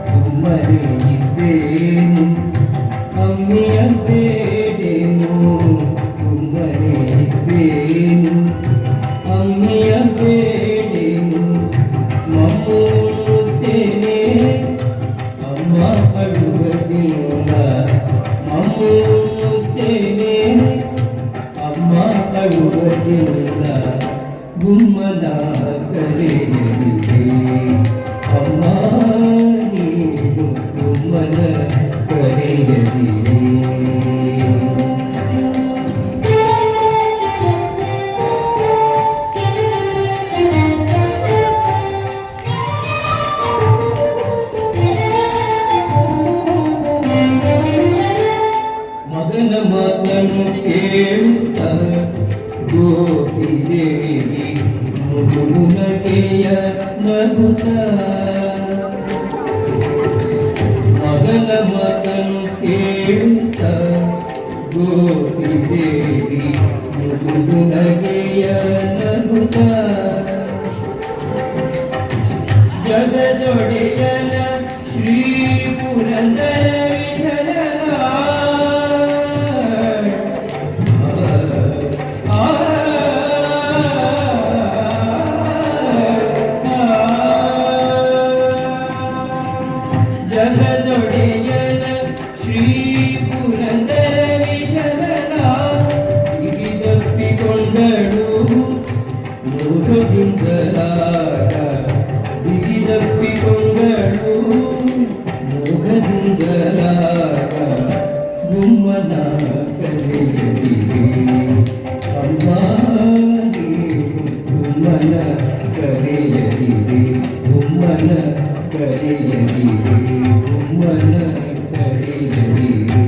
ಸುಮ್ಮನೆ ಇದ್ದೇನು ಅಮ್ಮಿಯ ಬೇಡೇನು, ಸುಮ್ಮನೆ ಇದ್ದೇನು ಅಮ್ಮಿಯ ಬೇಡೇನು, ಮಮ್ಮೂಳುತ್ತೇನೆ ಅಮ್ಮ ಅಳುವುದಿಲ್ಲ, ಮಮ್ಮೂಳುತ್ತೇನೆ ಅಮ್ಮ ಅಳುವುದಿಲ್ಲ, ಗುಮ್ಮನ ಕರೆಯಲಿದೆ ಅಮ್ಮ ನೀನು ಗುಮ್ಮನ ಕರೆಯಲಿದೆ. ಮಗನ ಮಾತನ್ನು ಕೇಳುತ್ತ ಗೋಪಿದೇವಿ ಮುಗುನಗೆಯ ನಗುತ್ತ, ಮಗನ ಮಾತನ್ನು ಕೇಳುತ್ತ ಗೋಪಿದೇವಿ ಮುಗುನಗೆಯ ನಗುತ್ತ, ಜಗದೊಡೆಯನ ಶ್ರೀ ಪುರಂದರ ವಿಠಲನ ಜಗದೊಡೆಯನ ಶ್ರೀ ಪುರಂದರ ವಿಠಲನ ಬಿಗಿದಪ್ಪಿಕೊಂಡಳು ಮೋಹದಿಂದಲಾರ, ಬಿಗಿದಪ್ಪಿಕೊಂಡಳು ಮೋಹದಿಂದಲಾರ, ಗುಮ್ಮನ ಕರೆಯಲಿದೆ ಅಮ್ಮ ನೀನು ಗುಮ್ಮನ ಕರೆಯಲಿದೆ, ಗುಮ್ಮನ ಕರೆಯಲಿದೆ, ಗುಮ್ಮನ ಕರೆಯಲಿದೆ.